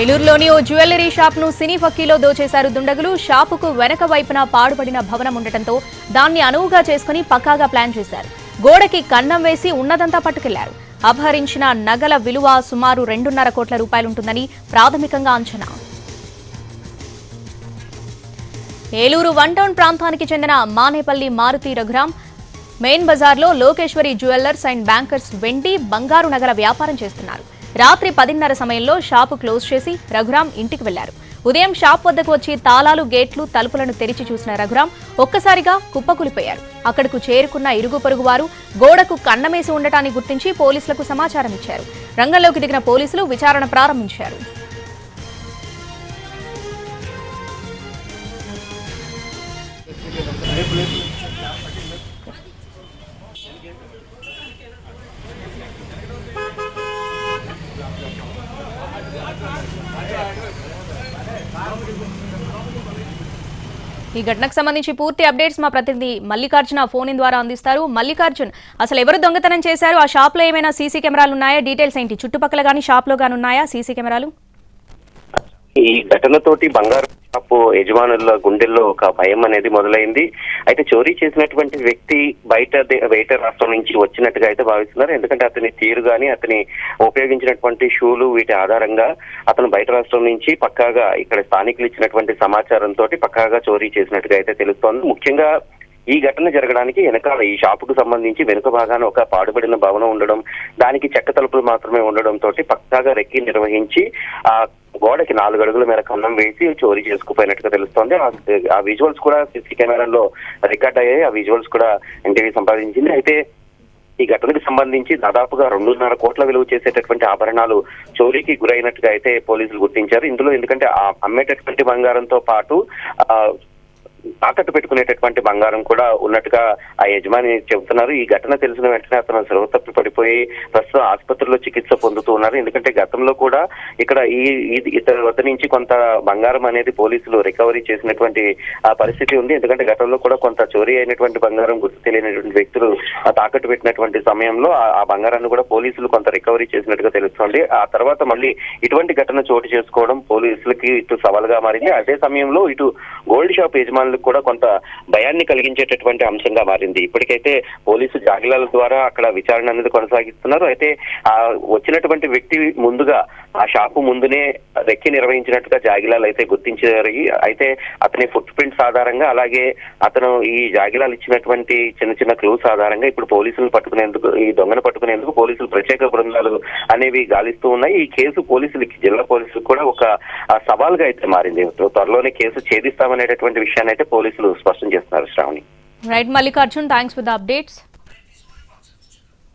ఏలూరులోని ఓ jewellery shop ను సినీ ఫక్కీలో దోచేశారు దుండగులు. షాపుకు వెనక వైపున పాడుపడిన భవనం ఉండటంతో దాన్ని అనువుగా చేసుకుని పక్కాగా ప్లాన్ చేశారు. గోడకి కన్నం వేసి ఉన్నదంతా పట్టుకెళ్లారు. అపహరించిన నగల విలువ సుమారు 2.5 కోట్ల రూపాయలుంటుందని ప్రాథమికంగా అంచనా. ఏలూరు వన్ టౌన్ ప్రాంతానికి చెందిన మానేపల్లి మారుతి రఘురామ్ మెయిన్ బజార్లో లోకేశ్వరి జ్యువెలర్స్ అండ్ బ్యాంకర్స్ వెండి బంగారు నగల వ్యాపారం చేస్తున్నారు. రాత్రి 10:30 సమయంలో షాపు క్లోజ్ చేసి రఘురామ్ ఇంటికి వెళ్లారు. ఉదయం షాప్ వద్దకు వచ్చి తాళాలు గేట్లు తలుపులను తెరిచి చూసిన రఘురామ్ ఒక్కసారిగా కుప్పకూలిపోయారు. అక్కడకు చేరుకున్న ఇరుగు పొరుగు వారు గోడకు కన్నమేసి ఉండటాన్ని గుర్తించి పోలీసులకు సమాచారం ఇచ్చారు. రంగంలోకి దిగిన పోలీసులు విచారణ ప్రారంభించారు. ఈ ఘటనకు సంబంధించి పూర్తి అప్డేట్స్ మా ప్రతినిధి మల్లికార్జున ఫోన్ ఇన్ ద్వారా అందిస్తారు. మల్లికార్జున్, అసలు ఎవరు దొంగతనం చేశారు? ఆ షాప్ లో ఏమైనా సీసీ కెమెరాలు ఉన్నాయా? డీటెయిల్స్ ఏంటి? చుట్టుపక్కల గానీ షాప్ లో గానీ ఉన్నాయా సీసీ కెమెరాలు? ఈ ఘటనతోటి బంగారు షాపు యజమానుల గుండెల్లో ఒక భయం అనేది మొదలైంది. అయితే చోరీ చేసినటువంటి వ్యక్తి బయట రాష్ట్రం నుంచి వచ్చినట్టుగా అయితే భావిస్తున్నారు. ఎందుకంటే అతని తీరు గాని అతని ఉపయోగించినటువంటి షూలు వీటి ఆధారంగా అతను బయట రాష్ట్రం నుంచి పక్కాగా ఇక్కడ స్థానికులు ఇచ్చినటువంటి సమాచారంతో పక్కాగా చోరీ చేసినట్టుగా అయితే తెలుస్తోంది. ముఖ్యంగా ఈ ఘటన జరగడానికి వెనకాల ఈ షాపుకు సంబంధించి వెనుక భాగాన ఒక పాడుబడిన భవనం ఉండడం, దానికి చెక్క తలుపులు మాత్రమే ఉండడం తోటి పక్కాగా రెక్కి నిర్వహించి ఆ గోడకి 4 అడుగుల మేర కన్నం వేసి చోరీ చేసుకుపోయినట్టుగా తెలుస్తోంది. ఆ విజువల్స్ కూడా సీసీ కెమెరాల్లో రికార్డ్ అయ్యాయి. ఆ విజువల్స్ కూడా ఎన్టీవీ సంపాదించింది. అయితే ఈ ఘటనకు సంబంధించి దాదాపుగా 2.5 కోట్ల విలువ చేసేటటువంటి ఆభరణాలు చోరీకి గురైనట్టుగా అయితే పోలీసులు గుర్తించారు. ఇందులో ఎందుకంటే ఆ అమ్మేటటువంటి బంగారంతో పాటు తాకట్టు పెట్టుకునేటటువంటి బంగారం కూడా ఉన్నట్టుగా ఆ యజమాని చెబుతున్నారు. ఈ ఘటన తెలిసిన వెంటనే అతను శ్రమ తప్పి పడిపోయి ప్రస్తుతం ఆసుపత్రిలో చికిత్స పొందుతూ ఉన్నారు. ఎందుకంటే గతంలో కూడా ఇక్కడ ఇతని వద్ద నుంచి కొంత బంగారం అనేది పోలీసులు రికవరీ చేసినటువంటి పరిస్థితి ఉంది. ఎందుకంటే గతంలో కూడా కొంత చోరీ అయినటువంటి బంగారం గుర్తు తెలియనటువంటి వ్యక్తులు తాకట్టు పెట్టినటువంటి సమయంలో ఆ బంగారాన్ని కూడా పోలీసులు కొంత రికవరీ చేసినట్టుగా తెలుస్తోంది. ఆ తర్వాత మళ్ళీ ఇటువంటి ఘటన చోటు చేసుకోవడం పోలీసులకి ఇటు సవాల్గా మారింది. అదే సమయంలో ఇటు గోల్డ్ షాప్ యజమానులకు కూడా కొంత భయాన్ని కలిగించేటటువంటి అంశంగా మారింది. ఇప్పటికైతే పోలీసు జాగిలాల ద్వారా అక్కడ విచారణ అనేది కొనసాగిస్తున్నారు. అయితే ఆ వచ్చినటువంటి వ్యక్తి ముందుగా ఆ షాపు ముందునే రెక్కి నిర్వహించినట్టుగా జాగిలాలు అయితే గుర్తించారు. అయితే అతని ఫుట్ ప్రింట్స్ ఆధారంగా అలాగే అతను ఈ జాగిలాలు ఇచ్చినటువంటి చిన్న క్లూస్ ఆధారంగా ఇప్పుడు పోలీసులు పట్టుకునేందుకు ఈ దొంగను పట్టుకునేందుకు పోలీసులు ప్రత్యేక బృందాలు అనేవి గాలిస్తూ ఉన్నాయి. ఈ కేసు పోలీసులకి జిల్లా పోలీసులకు కూడా ఒక సవాల్గా అయితే మారింది. త్వరలోనే కేసు ఛేదిస్తామనేటటువంటి విషయాన్ని అయితే పోలీసులు స్పష్టం చేస్తున్నారు. Shravani. Right Mallikarjun, thanks for the updates.